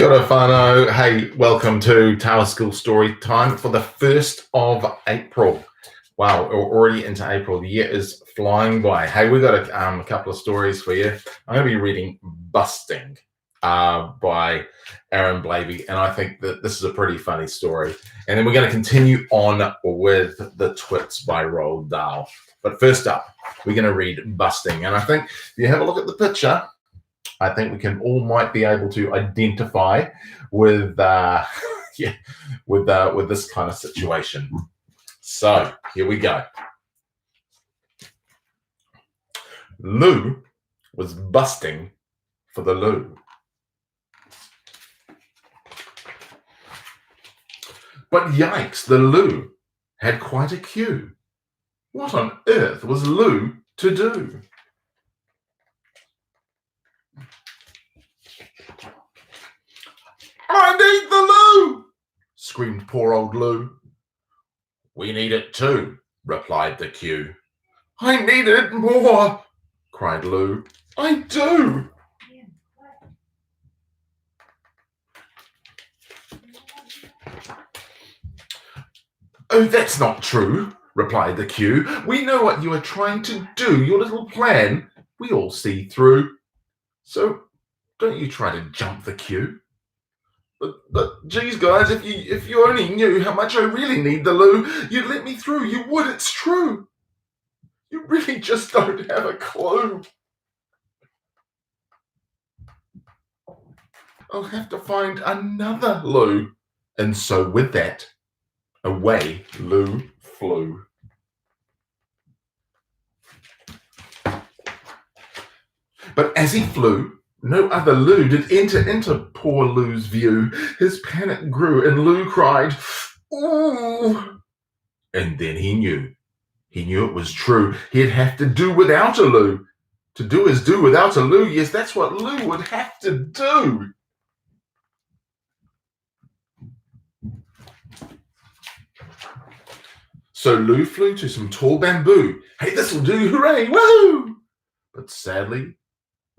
Kia ora whānau. Hey, welcome to Tawa School Story Time for the 1st of April. Wow, we're already into April. The year is flying by. Hey, we've got a couple of stories for you. I'm going to be reading Busting by Aaron Blabey, and I think that this is a pretty funny story. And then we're going to continue on with The Twits by Roald Dahl. But first up, we're going to read Busting. And I think if you have a look at the picture, I think we can all might be able to identify with with this kind of situation. So here we go. Lou was busting for the loo. But yikes, the loo had quite a queue. What on earth was Lou to do? I need the loo, screamed poor old Lou. We need it too, replied the queue. I need it more, cried Lou. I do. Oh, that's not true, replied the queue. We know what you are trying to do, your little plan. We all see through. So don't you try to jump the queue. But geez, guys, if you only knew how much I really need the loo, you'd let me through. You would, it's true. You really just don't have a clue. I'll have to find another loo. And so with that, away Lou flew. But as he flew, no other Lou did enter into poor Lou's view. His panic grew, and Lou cried, "Ooh!" And then he knew. He knew it was true. He'd have to do without a Lou. To do is do without a Lou. Yes, that's what Lou would have to do. So Lou flew to some tall bamboo. Hey, this'll do, hooray, woohoo! But sadly,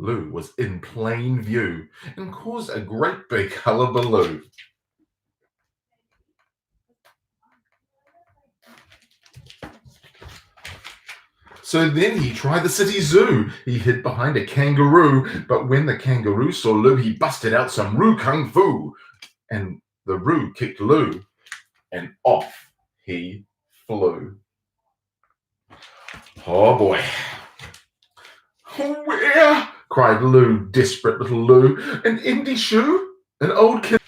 Lou was in plain view and caused a great big hullabaloo. So then he tried the city zoo. He hid behind a kangaroo, but when the kangaroo saw Lou, he busted out some roo kung fu, and the roo kicked Lou, and off he flew. Oh boy. Where? Cried Lou, desperate little Lou. An empty shoe? An old kid?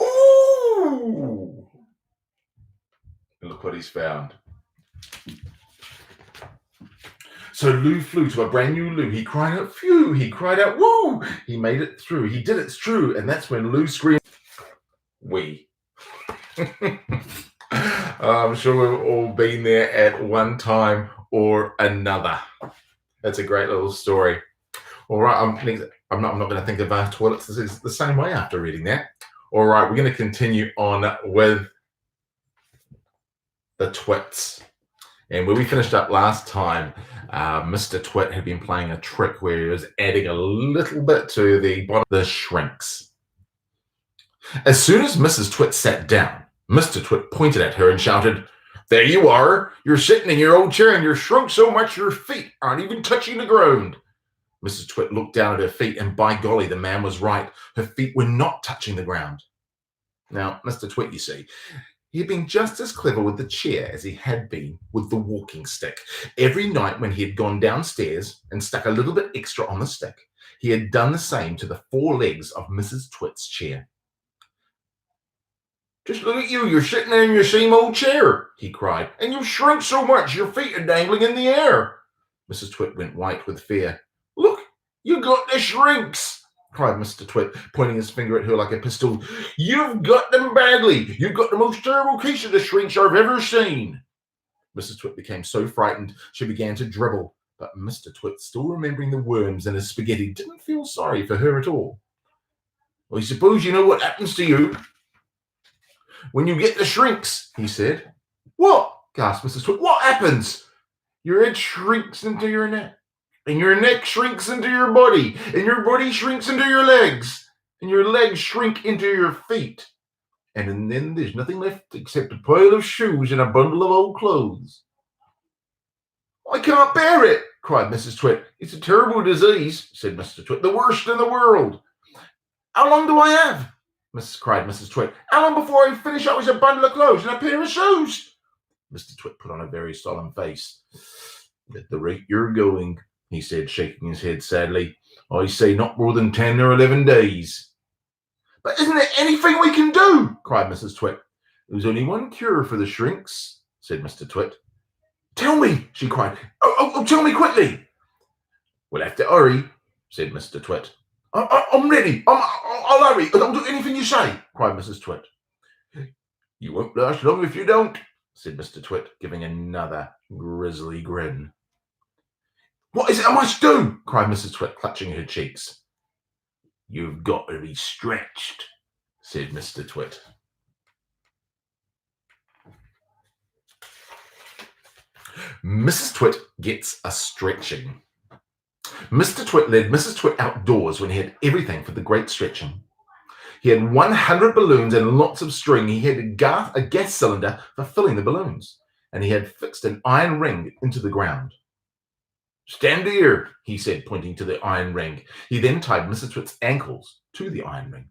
Ooh! And look what he's found. So Lou flew to a brand new loo. He cried out, phew! He cried out, woo! He made it through. He did it's true. And that's when Lou screamed, we. I'm sure we've all been there at one time or another. That's a great little story. All right, I'm not going to think of our toilets the same way after reading that. All right, we're going to continue on with the Twits. And where we finished up last time, Mr. Twit had been playing a trick where he was adding a little bit to the bottom of the shrinks. As soon as Mrs. Twit sat down, Mr. Twit pointed at her and shouted, "There you are! You're sitting in your old chair and you're shrunk so much your feet aren't even touching the ground." Mrs. Twit looked down at her feet, and by golly, the man was right. Her feet were not touching the ground. Now, Mr. Twit, you see, he had been just as clever with the chair as he had been with the walking stick. Every night when he had gone downstairs and stuck a little bit extra on the stick, he had done the same to the four legs of Mrs. Twit's chair. "Just look at you, you're sitting there in your same old chair," he cried, "and you've shrunk so much your feet are dangling in the air." Mrs. Twit went white with fear. "Look, you got the shrinks," cried Mr. Twit, pointing his finger at her like a pistol. "You've got them badly. You've got the most terrible case of the shrinks I've ever seen." Mrs. Twit became so frightened she began to dribble, but Mr. Twit, still remembering the worms in his spaghetti, didn't feel sorry for her at all. "I suppose you know what happens to you when you get the shrinks," he said. "What?" gasped Mrs. Twit. "What happens?" "Your head shrinks into your neck." and your neck shrinks into your body, and your body shrinks into your legs, and your legs shrink into your feet. And then there's nothing left except a pile of shoes and a bundle of old clothes. I can't bear it, cried Mrs. Twit. It's a terrible disease, said Mr. Twit, the worst in the world. How long do I have? cried Mrs. Twit. How long before I finish up with a bundle of clothes and a pair of shoes? Mr. Twit put on a very solemn face. At the rate you're going, he said, shaking his head sadly, I say not more than 10 or 11 days. But isn't there anything we can do? Cried Mrs. Twit. There's only one cure for the shrinks, said Mr. Twit. Tell me, she cried. Oh, tell me quickly. We'll have to hurry, said Mr. Twit. I'm ready. I'll hurry. I'll do anything you say, cried Mrs. Twit. You won't last long if you don't, said Mr. Twit, giving another grisly grin. What is it I must do? Cried Mrs. Twit, clutching her cheeks. You've got to be stretched, said Mr. Twit. Mrs. Twit gets a stretching. Mr. Twit led Mrs. Twit outdoors when he had everything for the great stretching. He had 100 balloons and lots of string. He had a gas cylinder for filling the balloons, and he had fixed an iron ring into the ground. Stand here, he said, pointing to the iron ring. He then tied Mrs. Twit's ankles to the iron ring.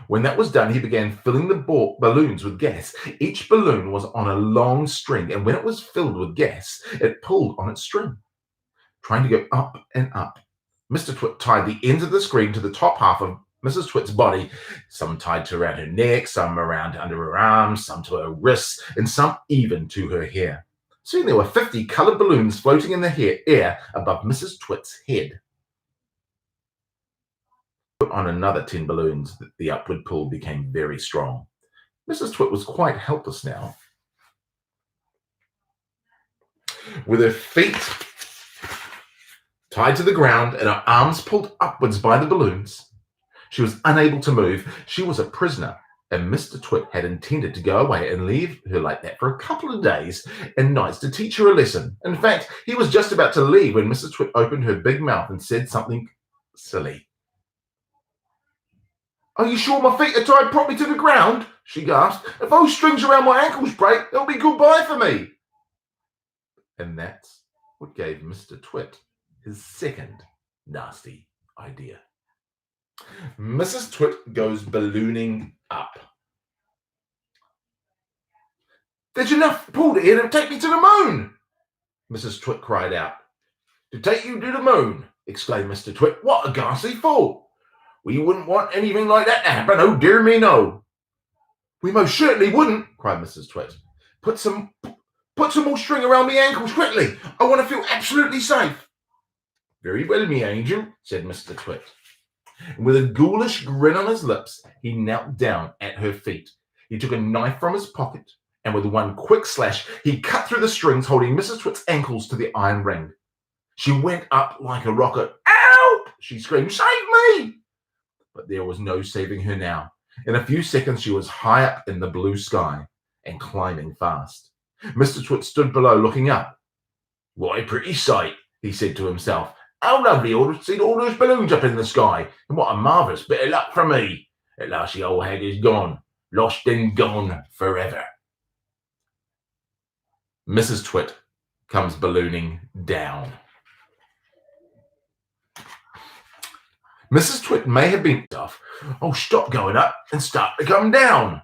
When that was done, he began filling the balloons with gas. Each balloon was on a long string, and when it was filled with gas, it pulled on its string, trying to go up and up. Mr. Twit tied the ends of the string to the top half of Mrs. Twit's body, some tied to around her neck, some around under her arms, some to her wrists, and some even to her hair. Soon there were 50 coloured balloons floating in the air above Mrs. Twit's head. Put on another 10 balloons, the upward pull became very strong. Mrs. Twit was quite helpless now. With her feet tied to the ground and her arms pulled upwards by the balloons, she was unable to move. She was a prisoner, and Mr. Twit had intended to go away and leave her like that for a couple of days and nights to teach her a lesson. In fact, he was just about to leave when Mrs. Twit opened her big mouth and said something silly. Are you sure my feet are tied properly to the ground? She gasped. If those strings around my ankles break, they'll be goodbye for me. And that's what gave Mr. Twit his second nasty idea. Mrs. Twit goes ballooning up. There's enough pull to here to take me to the moon, Mrs. Twit cried out. To take you to the moon, exclaimed Mr. Twit. What a ghastly thought. We wouldn't want anything like that to happen. Oh, dear me, no. We most certainly wouldn't, cried Mrs. Twit. Put some more string around me ankles quickly. I want to feel absolutely safe. Very well, me angel, said Mr. Twit. And with a ghoulish grin on his lips, he knelt down at her feet. He took a knife from his pocket, and with one quick slash, he cut through the strings holding Mrs. Twit's ankles to the iron ring. She went up like a rocket. Help! She screamed, save me! But there was no saving her now. In a few seconds, she was high up in the blue sky and climbing fast. Mr. Twit stood below looking up. What a pretty sight, he said to himself. How lovely to see all those balloons up in the sky, and what a marvellous bit of luck for me. At last the old hag is gone, lost and gone forever. Mrs. Twit comes ballooning down. Mrs. Twit may have been off. Oh, stop going up and start to come down.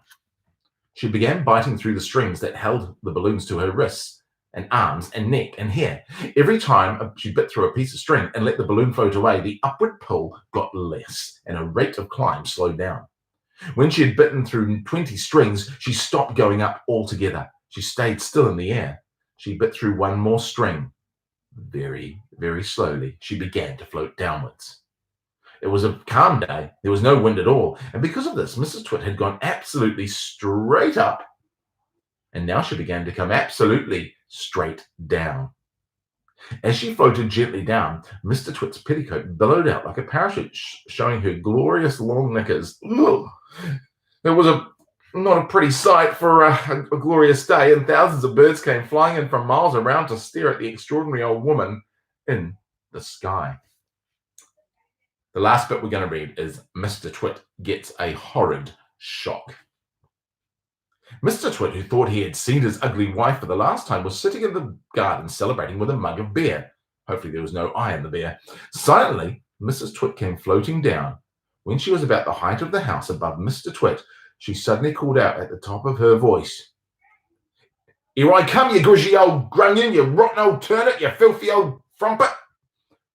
She began biting through the strings that held the balloons to her wrists and arms and neck and hair. Every time she bit through a piece of string and let the balloon float away, the upward pull got less and her rate of climb slowed down. When she had bitten through 20 strings, she stopped going up altogether. She stayed still in the air. She bit through one more string. Very, very slowly, she began to float downwards. It was a calm day. There was no wind at all. And because of this, Mrs. Twit had gone absolutely straight up. And now she began to come absolutely straight down. As she floated gently down, Mr. Twit's petticoat billowed out like a parachute, showing her glorious long knickers. Ugh. It was not a pretty sight for a glorious day, and thousands of birds came flying in from miles around to stare at the extraordinary old woman in the sky. The last bit we're going to read is Mr. Twit gets a horrid shock. Mr. Twit, who thought he had seen his ugly wife for the last time, was sitting in the garden celebrating with a mug of beer. Hopefully there was no eye in the beer. Silently, Mrs. Twit came floating down. When she was about the height of the house above Mr. Twit, she suddenly called out at the top of her voice, "Here I come, you grishy old grunion, you rotten old turnip, you filthy old frumpet."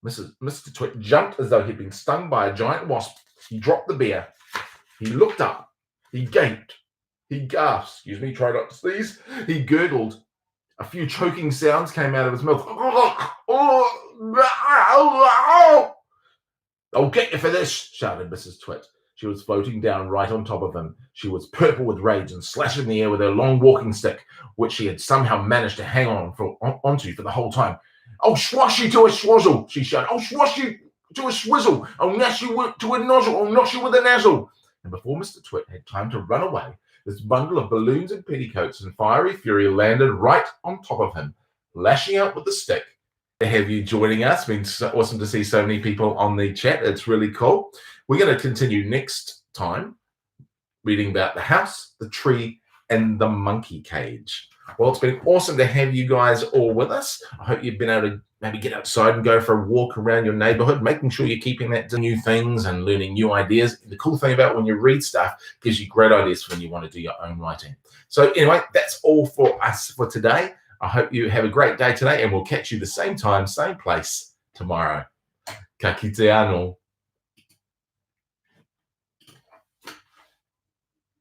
Mr. Twit jumped as though he'd been stung by a giant wasp. He dropped the beer. He looked up. He gaped. He gasped. He tried not to sneeze. He gurgled. A few choking sounds came out of his mouth. "I'll get you for this," shouted Mrs. Twit. She was floating down right on top of him. She was purple with rage and slashing the air with her long walking stick, which she had somehow managed to hang onto for the whole time. "I'll swash you to a swazzle," she shouted. "I'll swash you to a swizzle. I'll nash you to a nozzle. I'll nosh you with a nazzle." And before Mr. Twit had time to run away, this bundle of balloons and petticoats and fiery fury landed right on top of him, lashing out with the stick. To have you joining us. It's been so awesome to see so many people on the chat. It's really cool. We're going to continue next time reading about the house, the tree, and the monkey cage. Well, it's been awesome to have you guys all with us. I hope you've been able to maybe get outside and go for a walk around your neighborhood, making sure you're keeping that to new things and learning new ideas. The cool thing about when you read stuff gives you great ideas for when you want to do your own writing. So anyway, that's all for us for today. I hope you have a great day today, and we'll catch you the same time, same place tomorrow. Ka kite anō.